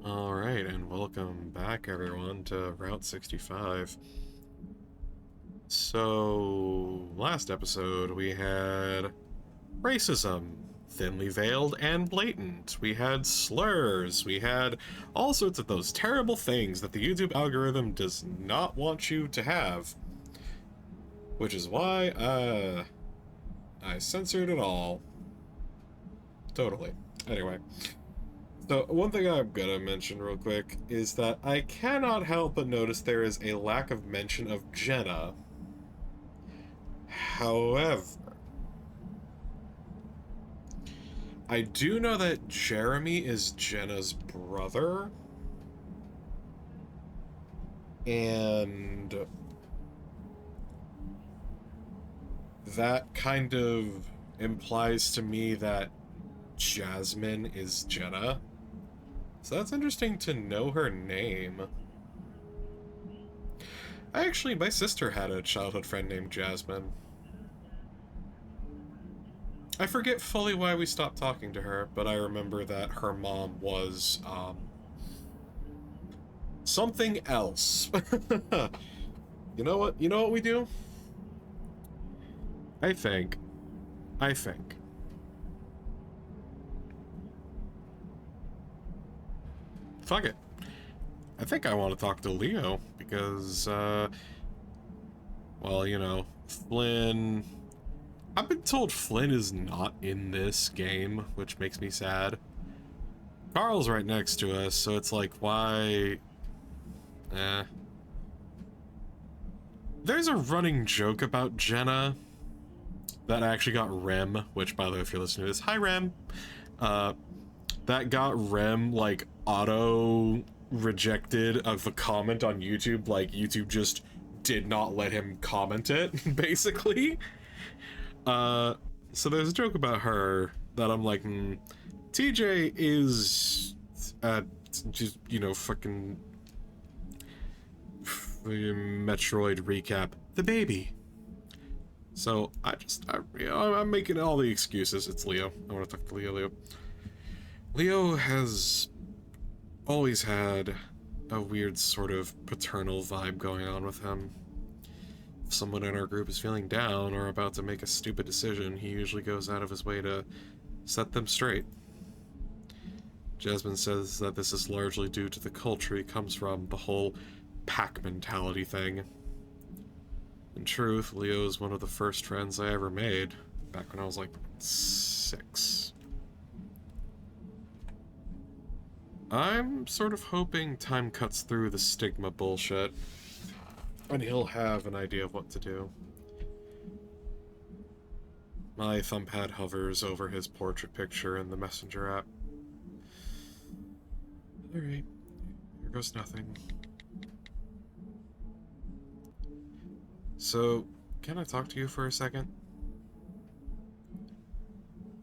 Alright, and welcome back everyone to Route 65. So, last episode we had racism, thinly veiled and blatant. We had slurs, we had all sorts of those terrible things that the YouTube algorithm does not want you to have. Which is why, I censored it all. Totally. Anyway. So, one thing I'm gonna mention real quick is that I cannot help but notice there is a lack of mention of Jenna. However, I do know that Jeremy is Jenna's brother, and that kind of implies to me that Jasmine is Jenna. So that's interesting to know her name. My sister had a childhood friend named Jasmine. I forget fully why we stopped talking to her, but I remember that her mom was, something else. You know what? You know what we do? I think. Fuck it. I think I want to talk to Leo, because, well, you know, Flynn... I've been told Flynn is not in this game, which makes me sad. Carl's right next to us, so it's like, why... There's a running joke about Jenna that actually got Rem, which, by the way, if you're listening to this, hi, Rem. That got Rem, like, auto-rejected of a comment on YouTube. Like, YouTube just did not let him comment it, basically. So there's a joke about her that I'm like, TJ is, just, you know, fucking Metroid recap, the baby. So I'm making all the excuses. It's Leo. I want to talk to Leo. Leo has always had a weird sort of paternal vibe going on with him. If someone in our group is feeling down or about to make a stupid decision, he usually goes out of his way to set them straight. Jasmine says that this is largely due to the culture he comes from, the whole pack mentality thing. In truth, Leo is one of the first friends I ever made, back when I was like 6. I'm sort of hoping time cuts through the stigma bullshit, and he'll have an idea of what to do. My thumbpad hovers over his portrait picture in the messenger app. Alright, here goes nothing. So, can I talk to you for a second?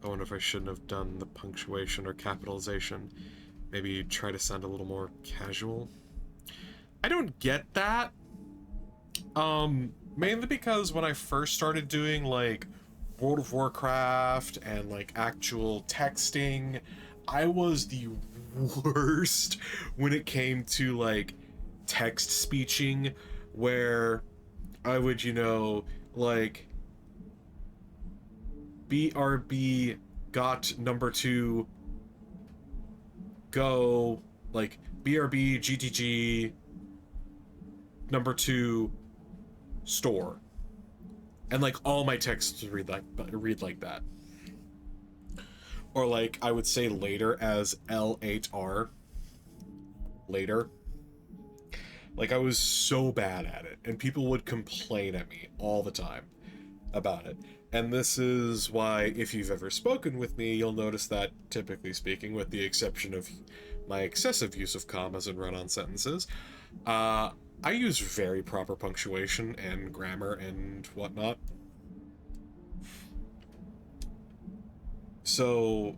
I wonder if I shouldn't have done the punctuation or capitalization. Maybe try to sound a little more casual. I don't get that. Mainly because when I first started doing, like, World of Warcraft and, like, actual texting, I was the worst when it came to, like, text speeching, where I would, you know, like, BRB got number 2, go, like, BRB GTG number 2 store, and like all my texts would read like that, or like I would say later as L8R, later. Like, I was so bad at it, and people would complain at me all the time about it. And this is why, if you've ever spoken with me, you'll notice that, typically speaking, with the exception of my excessive use of commas and run-on sentences, I use very proper punctuation and grammar and whatnot. So,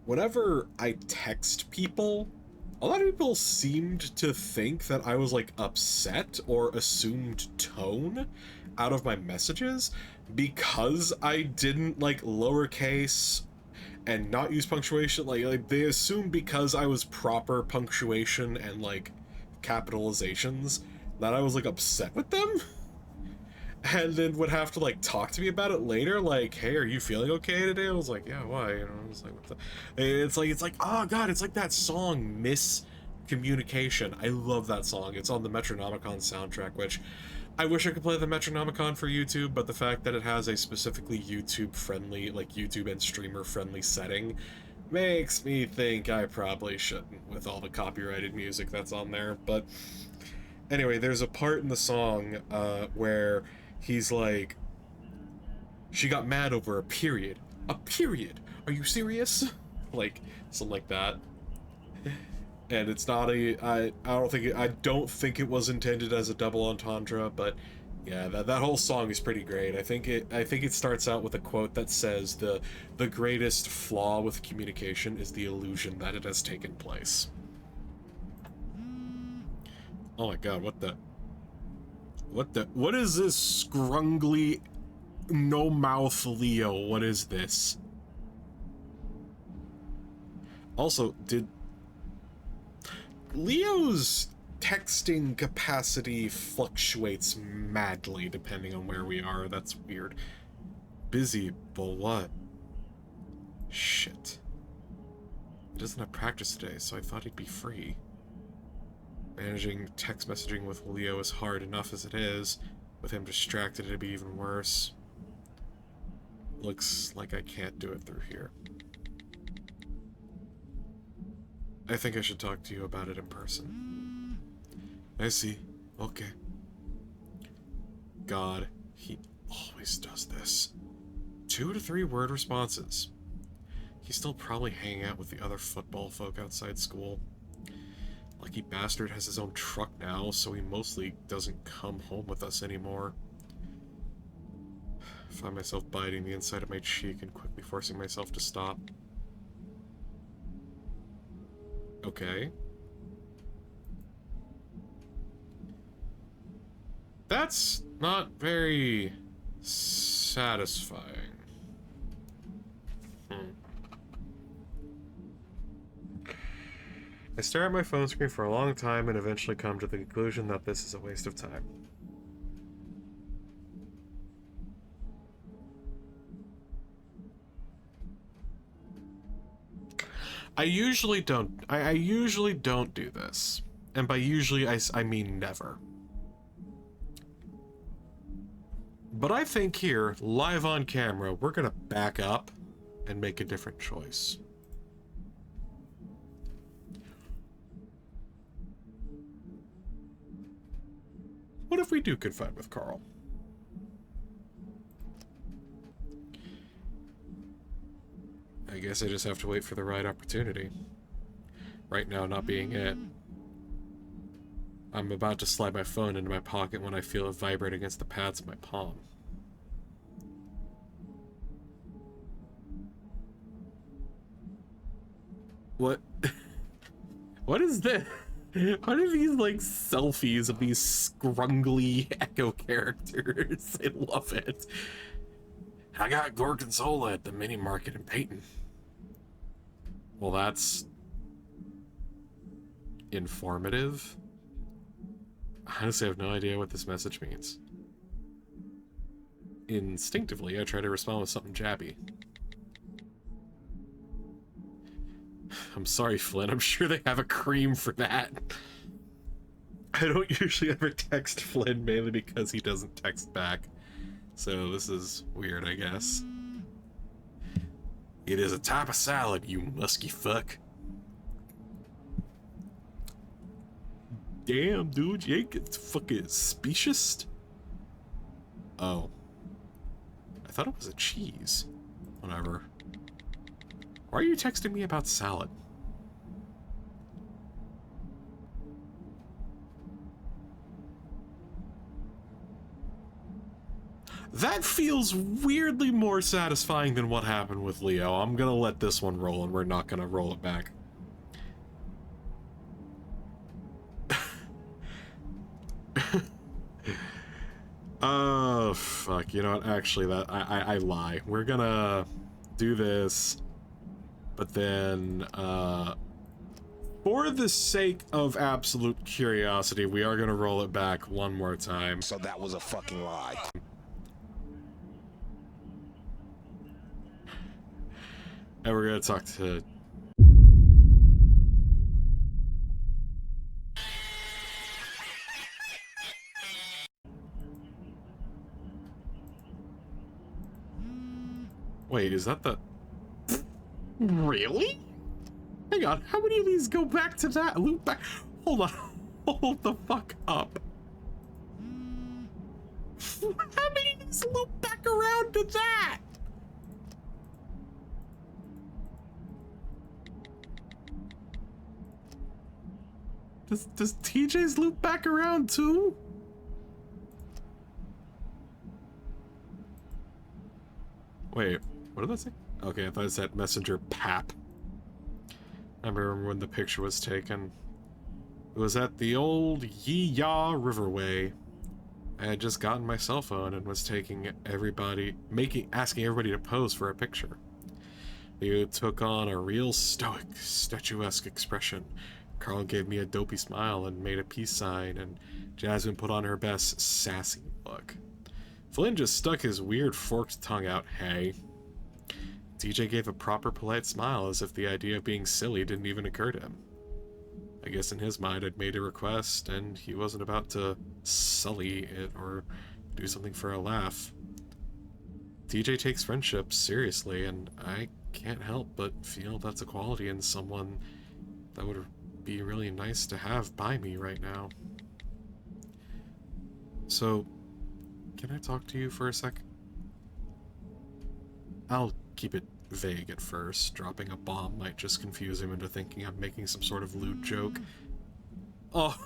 whenever I text people, a lot of people seemed to think that I was, like, upset or assumed tone out of my messages because I didn't, like, lowercase and not use punctuation. Like they assume because I was proper punctuation and like capitalizations that I was like upset with them, and then would have to like talk to me about it later. Like, hey, are you feeling okay today? I was like, yeah, why? You know, I was like, what the? It's like, oh god, it's like that song Miscommunication. I love that song. It's on the Metronomicon soundtrack, which I wish I could play the Metronomicon for YouTube, but the fact that it has a specifically YouTube-friendly, like YouTube and streamer-friendly setting, makes me think I probably shouldn't with all the copyrighted music that's on there. But anyway, there's a part in the song where he's like, she got mad over a period. A period? Are you serious? Like, something like that. And it's not I don't think it was intended as a double entendre, but yeah, that whole song is pretty great. I think it starts out with a quote that says the greatest flaw with communication is the illusion that it has taken place. Oh my god, what is this scrungly no mouth Leo? What is this? Also, did Leo's texting capacity fluctuates madly depending on where we are. That's weird. Busy, but what? Shit. He doesn't have practice today, so I thought he'd be free. Managing text messaging with Leo is hard enough as it is. With him distracted, it'd be even worse. Looks like I can't do it through here. I think I should talk to you about it in person. I see. Okay. God, he always does this. 2 to 3 word responses. He's still probably hanging out with the other football folk outside school. Lucky bastard has his own truck now, so he mostly doesn't come home with us anymore. I find myself biting the inside of my cheek and quickly forcing myself to stop. Okay. That's not very satisfying. I stare at my phone screen for a long time and eventually come to the conclusion that this is a waste of time. I usually don't do this. And by usually, I mean never. But I think here, live on camera, we're gonna back up and make a different choice. What if we do confide with Carl? I guess I just have to wait for the right opportunity. Right now not being it. I'm about to slide my phone into my pocket when I feel it vibrate against the pads of my palm. What? What is this? What are these, like, selfies of these scrungly Echo characters? I love it. I got Gorgonzola at the mini market in Peyton. Well, that's informative. Honestly, I have no idea what this message means. Instinctively, I try to respond with something jabby. I'm sorry, Flynn. I'm sure they have a cream for that. I don't usually ever text Flynn, mainly because he doesn't text back. So this is weird, I guess. It is a type of salad, you musky fuck. Damn, dude, you ain't get fucking specious. Oh. I thought it was a cheese. Whatever. Why are you texting me about salad? That feels weirdly more satisfying than what happened with Leo. I'm gonna let this one roll and we're not gonna roll it back. Oh, fuck. You know what? Actually, I lie. We're gonna do this But then, for the sake of absolute curiosity, we are going to roll it back one more time. So that was a fucking lie. And we're going to talk to... Wait, is that the... Really? Hang on, how many of these go back to that? Loop back... Hold on. Hold the fuck up. How many of these loop back around to that? Does TJ's loop back around too? Wait, what did that say? Okay, I thought it said Messenger Pap. I remember when the picture was taken. It was at the old Yee-Yaw Riverway. I had just gotten my cell phone and was taking everybody, asking everybody to pose for a picture. You took on a real stoic, statuesque expression. Carl gave me a dopey smile and made a peace sign, and Jasmine put on her best sassy look. Flynn just stuck his weird forked tongue out, hey. TJ gave a proper polite smile as if the idea of being silly didn't even occur to him. I guess in his mind I'd made a request and he wasn't about to sully it or do something for a laugh. TJ takes friendship seriously, and I can't help but feel that's a quality in someone that would be really nice to have by me right now. So, can I talk to you for a sec? I'll keep it vague at first. Dropping a bomb might just confuse him into thinking I'm making some sort of lewd joke. Oh,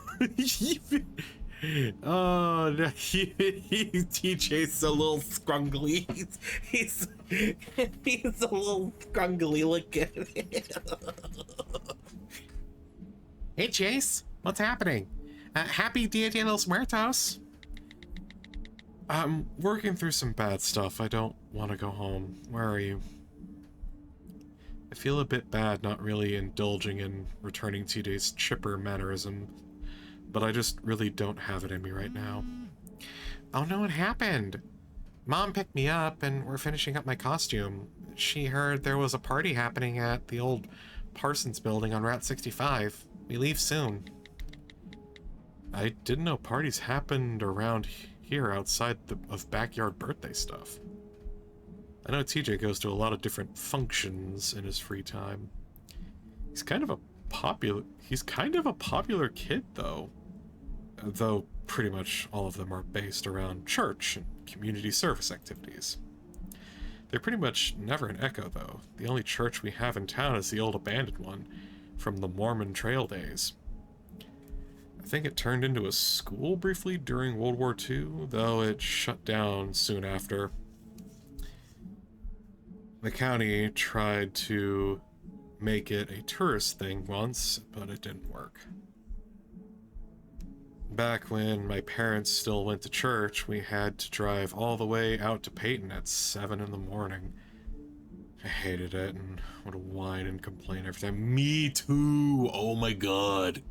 oh, no, TJ's a little scrungly. He's a little scrungly. Look at it. Hey, Chase, what's happening? Happy Dia de los Muertos. I'm working through some bad stuff. I don't want to go home. Where are you? I feel a bit bad not really indulging in returning TJ's chipper mannerism, but I just really don't have it in me right now. Oh no, what happened? Mom picked me up and we're finishing up my costume. She heard there was a party happening at the old Parsons building on Route 65. We leave soon. I didn't know parties happened around here outside of backyard birthday stuff. I know TJ goes to a lot of different functions in his free time. He's kind of a popular kid though. Though pretty much all of them are based around church and community service activities. They're pretty much never an Echo though. The only church we have in town is the old abandoned one from the Mormon Trail days. I think it turned into a school briefly during World War II, though it shut down soon after. The county tried to make it a tourist thing once, but it didn't work. Back when my parents still went to church, we had to drive all the way out to Peyton at 7 in the morning. I hated it and would whine and complain every time. Me too! Oh my god!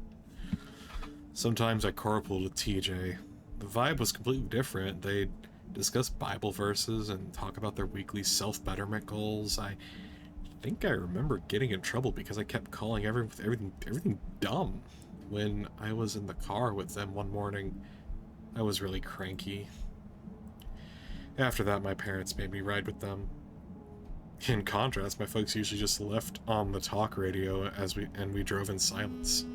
Sometimes I carpooled with TJ. The vibe was completely different. They'd discuss Bible verses and talk about their weekly self-betterment goals. I think I remember getting in trouble because I kept calling everything dumb. When I was in the car with them one morning, I was really cranky. After that, my parents made me ride with them. In contrast, my folks usually just left on the talk radio and we drove in silence.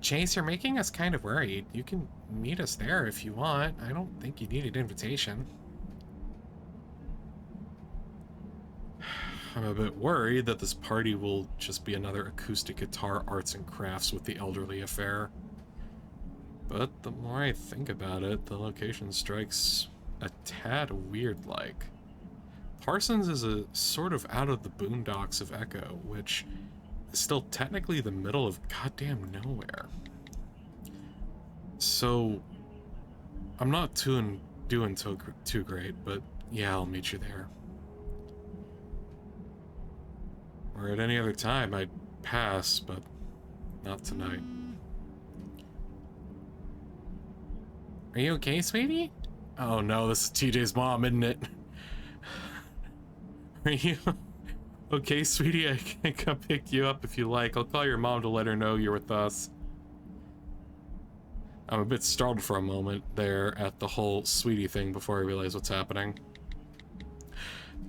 Chase, you're making us kind of worried. You can meet us there if you want. I don't think you need an invitation. I'm a bit worried that this party will just be another acoustic guitar arts and crafts with the elderly affair. But the more I think about it, the location strikes a tad weird-like. Parsons is a sort of out of the boondocks of Echo, which is still technically the middle of goddamn nowhere. So, I'm not doing too great, but yeah, I'll meet you there. Or at any other time, I'd pass, but not tonight. Are you okay, sweetie? Oh no, this is TJ's mom, isn't it? Are you okay, sweetie? I can come pick you up if you like. I'll call your mom to let her know you're with us. I'm a bit startled for a moment there at the whole sweetie thing before I realize what's happening.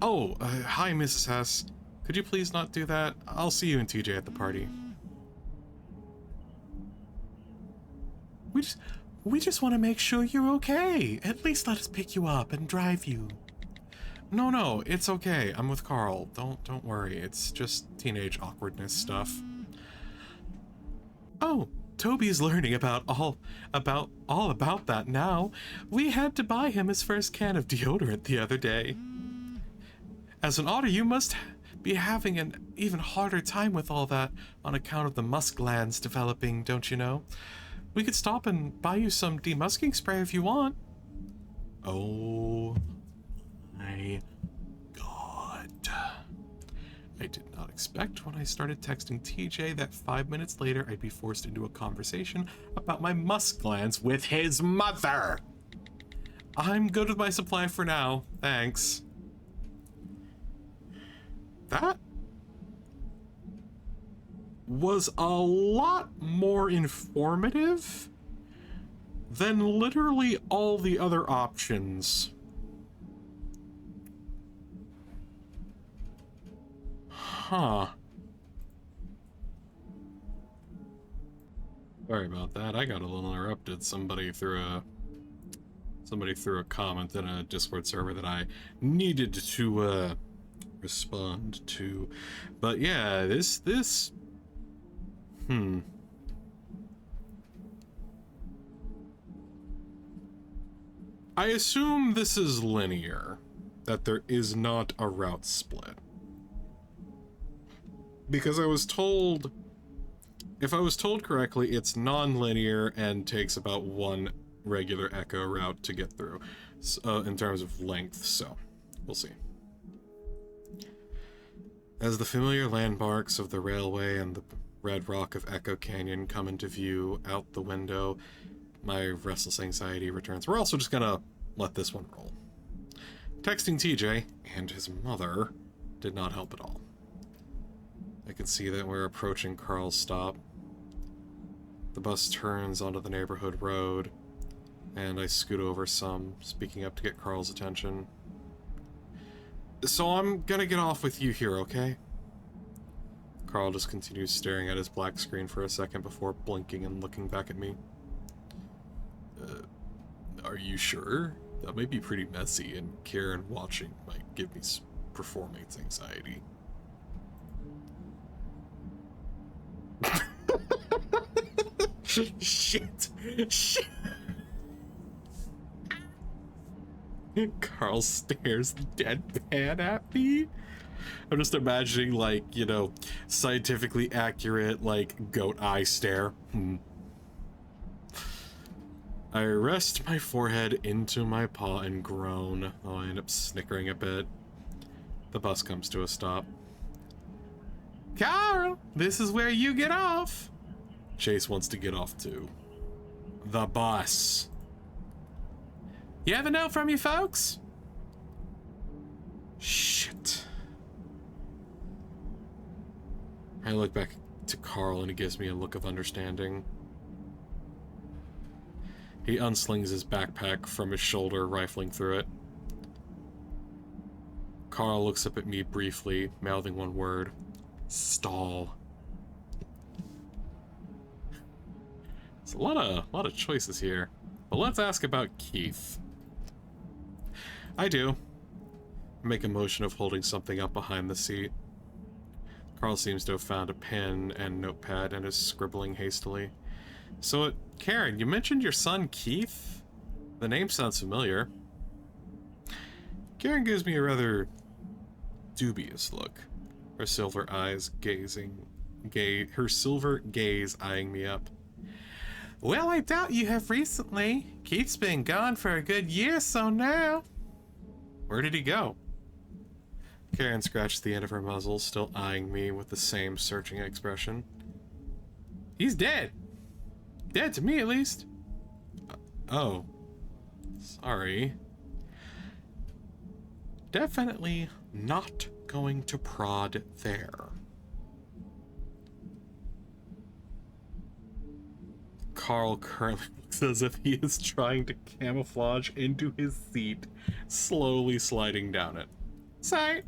Oh, hi, Mrs. Hess. Could you please not do that? I'll see you and TJ at the party. We just want to make sure you're okay. At least let us pick you up and drive you. No, it's okay. I'm with Carl. Don't worry. It's just teenage awkwardness stuff. Oh, Toby's learning all about that now. We had to buy him his first can of deodorant the other day. As an otter, you must be having an even harder time with all that on account of the musk glands developing, don't you know? We could stop and buy you some demusking spray if you want. Oh my god. I did not expect when I started texting TJ that 5 minutes later I'd be forced into a conversation about my musk glands with his mother. I'm good with my supply for now, thanks. That was a lot more informative than literally all the other options. Huh. Sorry about that. I got a little interrupted. Somebody threw a comment in a Discord server that I needed to respond to. But yeah, this I assume this is linear, that there is not a route split. Because I was told, if I was told correctly, it's non-linear and takes about one regular echo route to get through, in terms of length, so we'll see. As the familiar landmarks of the railway and the red rock of Echo Canyon come into view out the window, my restless anxiety returns. We're also just gonna let this one roll. Texting TJ and his mother did not help at all. I can see that we're approaching Carl's stop. The bus turns onto the neighborhood road, and I scoot over some, speaking up to get Carl's attention. So I'm gonna get off with you here, okay? Carl just continues staring at his black screen for a second before blinking and looking back at me. Are you sure? That might be pretty messy, and Karen watching might give me performance anxiety. Shit. Carl stares deadpan at me. I'm just imagining, like, you know, scientifically accurate, like, goat eye stare. I rest my forehead into my paw and groan, though I end up snickering a bit. The bus comes to a stop. Carl, this is where you get off. Chase wants to get off too. The bus. You have a note from you folks? Shit. I look back to Carl and he gives me a look of understanding. He unslings his backpack from his shoulder, rifling through it. Carl looks up at me briefly, mouthing one word. Stall. There's a lot of choices here. But let's ask about Keith. I do. Make a motion of holding something up behind the seat. Carl seems to have found a pen and notepad and is scribbling hastily. So, Karen, you mentioned your son Keith? The name sounds familiar. Karen gives me a rather dubious look, her silver gaze eyeing me up. Well, I doubt you have recently. Keith's been gone for a good year or so now. Where did he go? Karen scratched the end of her muzzle, still eyeing me with the same searching expression. He's dead. Dead to me, at least. Oh. Sorry. Definitely not going to prod there. Carl currently looks as if he is trying to camouflage into his seat, slowly sliding down it. Sight!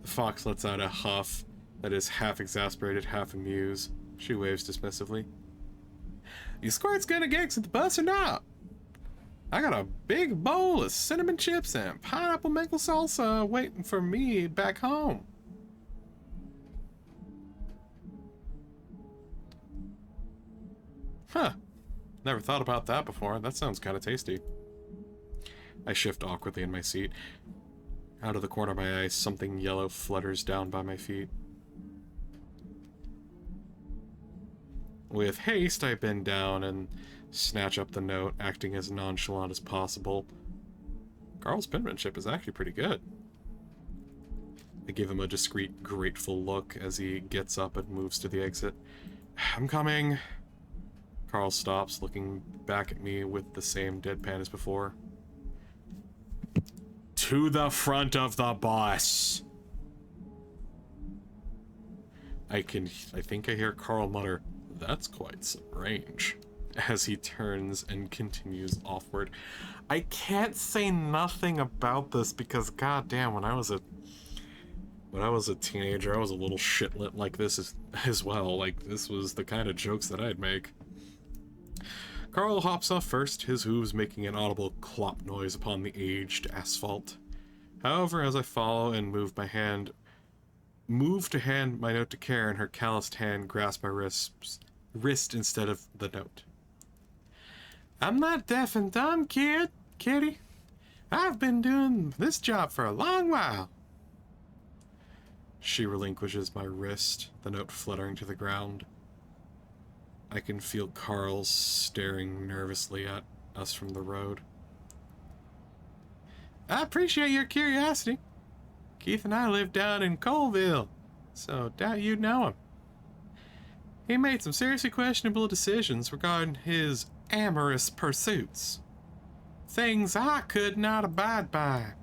The fox lets out a huff that is half exasperated, half amused. She waves dismissively. You squirts gonna get to the bus or not? I got a big bowl of cinnamon chips and pineapple mango salsa waiting for me back home. Huh. Never thought about that before. That sounds kind of tasty. I shift awkwardly in my seat. Out of the corner of my eye, something yellow flutters down by my feet. With haste, I bend down and snatch up the note, acting as nonchalant as possible. Carl's penmanship is actually pretty good. I give him a discreet, grateful look as he gets up and moves to the exit. I'm coming. Carl stops, looking back at me with the same deadpan as before. To the front of the bus! I think I hear Carl mutter, "That's quite some range," as he turns and continues offward. I can't say nothing about this because goddamn, when I was a teenager, I was a little shitlet like this as well. Like, this was the kind of jokes that I'd make. Carl hops off first, his hooves making an audible clop noise upon the aged asphalt. However, as I follow and move to hand my note to Karen, her calloused hand grasps my wrist instead of the note. I'm not deaf and dumb, kitty. I've been doing this job for a long while. She relinquishes my wrist, the note fluttering to the ground. I can feel Carl staring nervously at us from the road. I appreciate your curiosity. Keith and I live down in Colville, so doubt you'd know him. He made some seriously questionable decisions regarding his amorous pursuits. Things I could not abide by.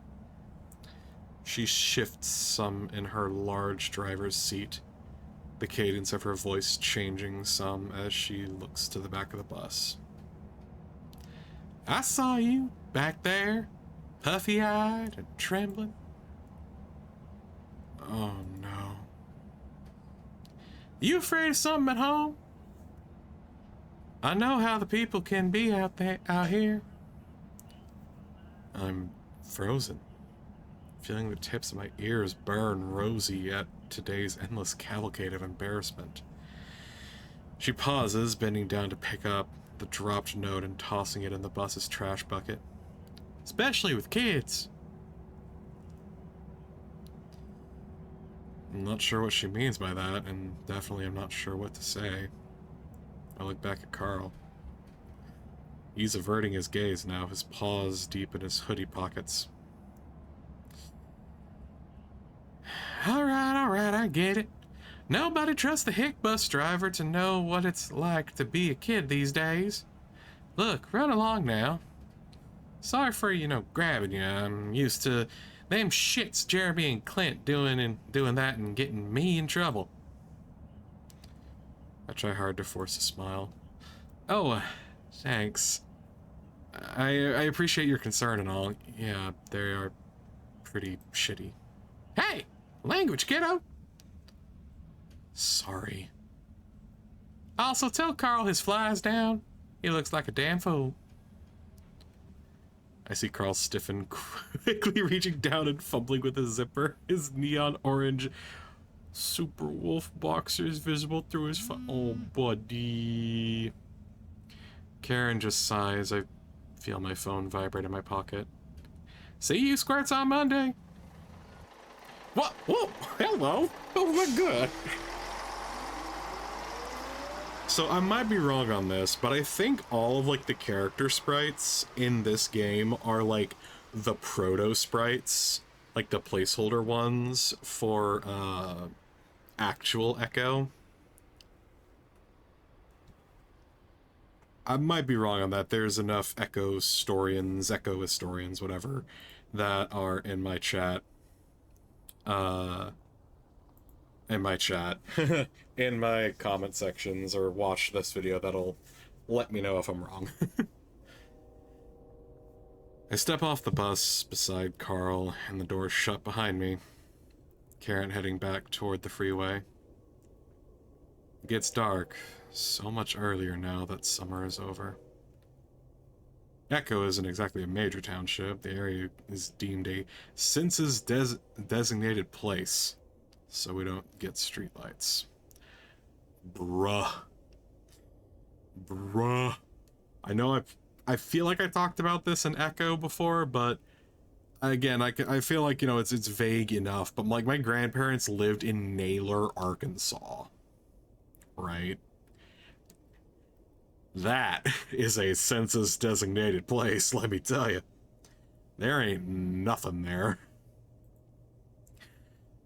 She shifts some in her large driver's seat, the cadence of her voice changing some as she looks to the back of the bus. I saw you back there, puffy-eyed and trembling. Oh no. You afraid of something at home? I know how the people can be out here. I'm frozen, feeling the tips of my ears burn rosy at today's endless cavalcade of embarrassment. She pauses, bending down to pick up the dropped note and tossing it in the bus's trash bucket. Especially with kids. I'm not sure what she means by that, and definitely I'm not sure what to say. I look back at Carl. He's averting his gaze now, his paws deep in his hoodie pockets. Alright, I get it. Nobody trusts the hick bus driver to know what it's like to be a kid these days. Look, run along now. Sorry for, grabbing you. I'm used to them shits Jeremy and Clint doing that and getting me in trouble. I try hard to force a smile. Oh, thanks. I appreciate your concern and all. Yeah, they are pretty shitty. Hey! Language, kiddo! Sorry. Also, tell Carl his fly's down. He looks like a damn fool. I see Carl stiffen, quickly reaching down and fumbling with his zipper. His neon orange Super Wolf boxers visible through his oh, buddy. Karen just sighs. I feel my phone vibrate in my pocket. See you squirts on Monday. What? Whoa! Hello! Oh my god! So I might be wrong on this, but I think all of the character sprites in this game are the proto sprites like the placeholder ones for actual echo. I might be wrong on that. There's enough echo historians, whatever, that are in my chat. In my chat, in my comment sections, or watch this video that'll let me know if I'm wrong. I step off the bus beside Carl, and the doors shut behind me. Karen heading back toward the freeway. It gets dark, so much earlier now that summer is over. Echo isn't exactly a major township. The area is deemed a census-designated place, so we don't get streetlights. Bruh. I know I feel like I talked about this in Echo before, but again, I feel like, you know, it's vague enough, but like my grandparents lived in Naylor, Arkansas. Right? That is a census-designated place, let me tell you. There ain't nothing there.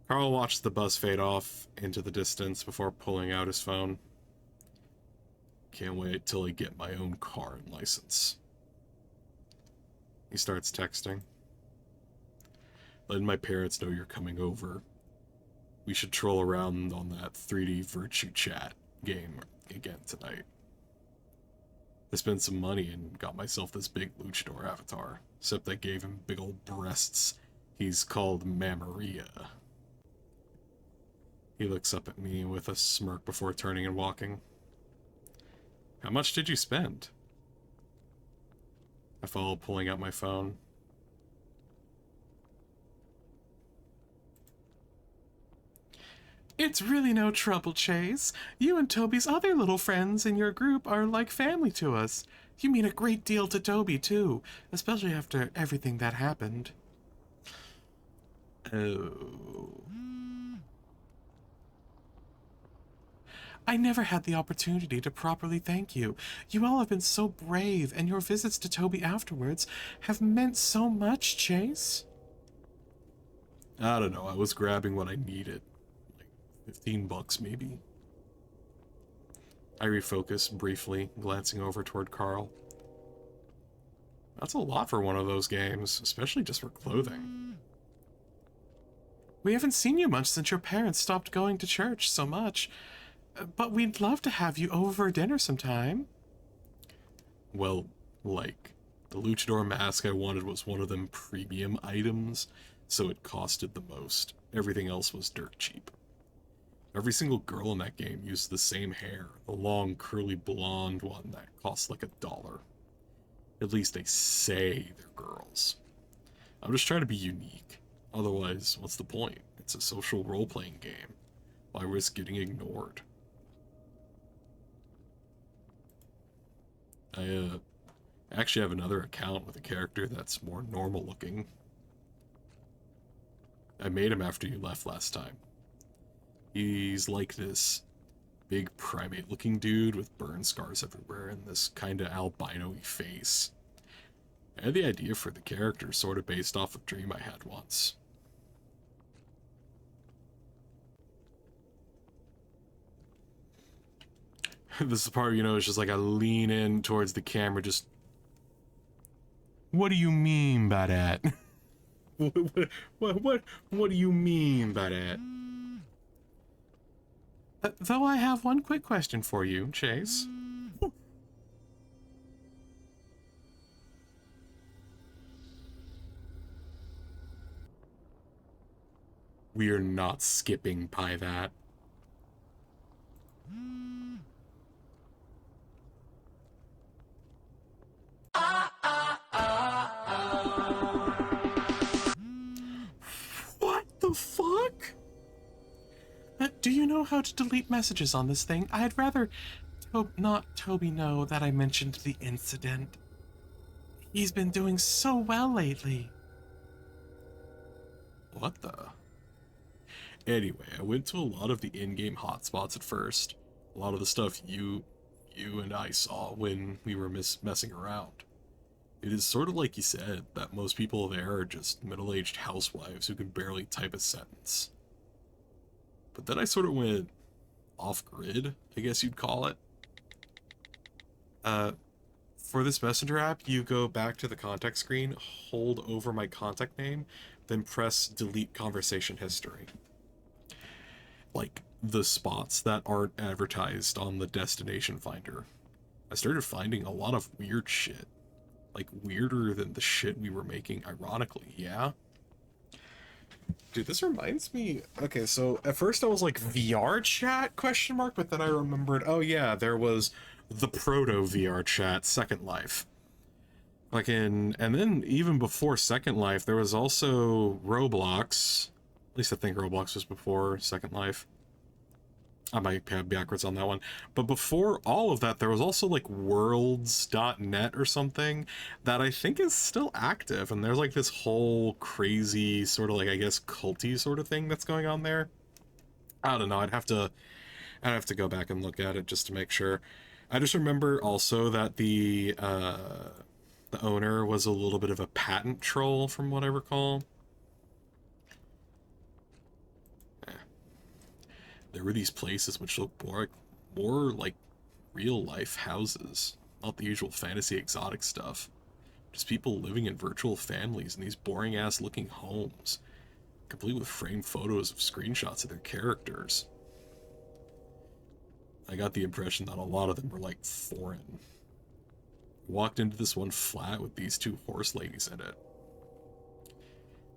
Carl watched the bus fade off into the distance before pulling out his phone. Can't wait till I get my own car and license. He starts texting. Letting my parents know you're coming over. We should troll around on that 3D Virtue Chat game again tonight. I spent some money and got myself this big luchador avatar, except I gave him big old breasts. He's called Mammaria. He looks up at me with a smirk before turning and walking. How much did you spend? I follow, pulling out my phone. It's really no trouble, Chase. You and Toby's other little friends in your group are like family to us. You mean a great deal to Toby, too, especially after everything that happened. Oh. I never had the opportunity to properly thank you. You all have been so brave, and your visits to Toby afterwards have meant so much, Chase. I don't know, I was grabbing what I needed. 15 bucks, maybe. I refocus briefly, glancing over toward Carl. That's a lot for one of those games, especially just for clothing. We haven't seen you much since your parents stopped going to church so much, but we'd love to have you over for dinner sometime. Well, like, the luchador mask I wanted was one of them premium items, so it costed the most. Everything else was dirt cheap. Every single girl in that game used the same hair, the long, curly blonde one that costs like $1. At least they say they're girls. I'm just trying to be unique. Otherwise, what's the point? It's a social role-playing game. Why risk getting ignored? I actually have another account with a character that's more normal-looking. I made him after you left last time. He's like this big primate-looking dude with burn scars everywhere and this kinda albino-y face. I had the idea for the character sort of based off a dream I had once. This is the part, you know, it's just like I lean in towards the camera, just... What do you mean by that? What do you mean by that? Though I have one quick question for you, Chase. We are not skipping by that. What the fuck? Do you know how to delete messages on this thing? I'd rather not Toby know that I mentioned the incident. He's been doing so well lately. What the? Anyway, I went to a lot of the in-game hotspots at first. A lot of the stuff you and I saw when we were messing around. It is sort of like you said, that most people there are just middle-aged housewives who can barely type a sentence. But then I sort of went off-grid, I guess you'd call it. Uh, for this messenger app, you go back to the contact screen, hold over my contact name, then press delete conversation history. Like, the spots that aren't advertised on the destination finder. I started finding a lot of weird shit. Like, weirder than the shit we were making, ironically, yeah? Dude, this reminds me... Okay, so at first I was like, VR chat, question mark, but then I remembered, oh yeah, there was the proto-VR chat, Second Life. Like and then even before Second Life, there was also Roblox. At least I think Roblox was before Second Life. I might have backwards on that one. But before all of that, there was also like worlds.net or something that I think is still active. And there's like this whole crazy sort of like, I guess, culty sort of thing that's going on there. I don't know. I'd have to go back and look at it just to make sure. I just remember also that the owner was a little bit of a patent troll from what I recall. There were these places which looked more like real life houses, not the usual fantasy exotic stuff. Just people living in virtual families in these boring ass looking homes, complete with framed photos of screenshots of their characters. I got the impression that a lot of them were like foreign. Walked into this one flat with these two horse ladies in it.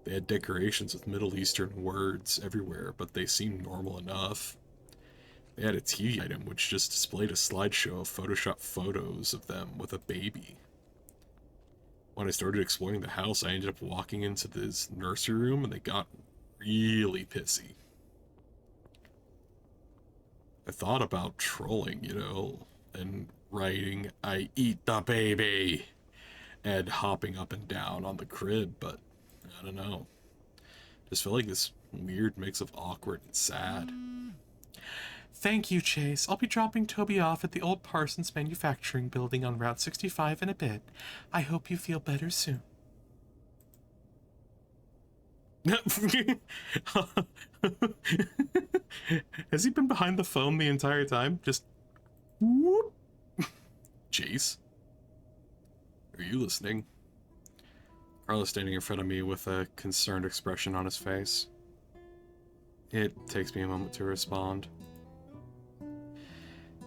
They had decorations with Middle Eastern words everywhere, but they seemed normal enough. They had a TV item which just displayed a slideshow of Photoshop photos of them with a baby. When I started exploring the house, I ended up walking into this nursery room and they got really pissy. I thought about trolling, you know, and writing, "I eat the baby," and hopping up and down on the crib, but I don't know. Just felt like this weird mix of awkward and sad. Thank you, Chase. I'll be dropping Toby off at the old Parsons Manufacturing Building on Route 65 in a bit. I hope you feel better soon. Has he been behind the phone the entire time? Just whoop. Chase? Are you listening? Carlos standing in front of me with a concerned expression on his face. It takes me a moment to respond.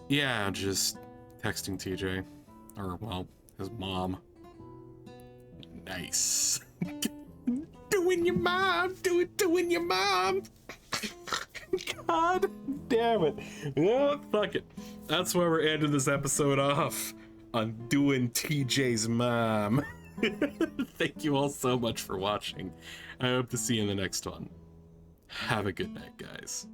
Yeah, just texting TJ. Or, well, his mom. Nice. Doing your mom! Doing your mom! God damn it. Oh, fuck it. That's where we're ending this episode off. On doing TJ's mom. Thank you all so much for watching. I hope to see you in the next one. Have a good night, guys.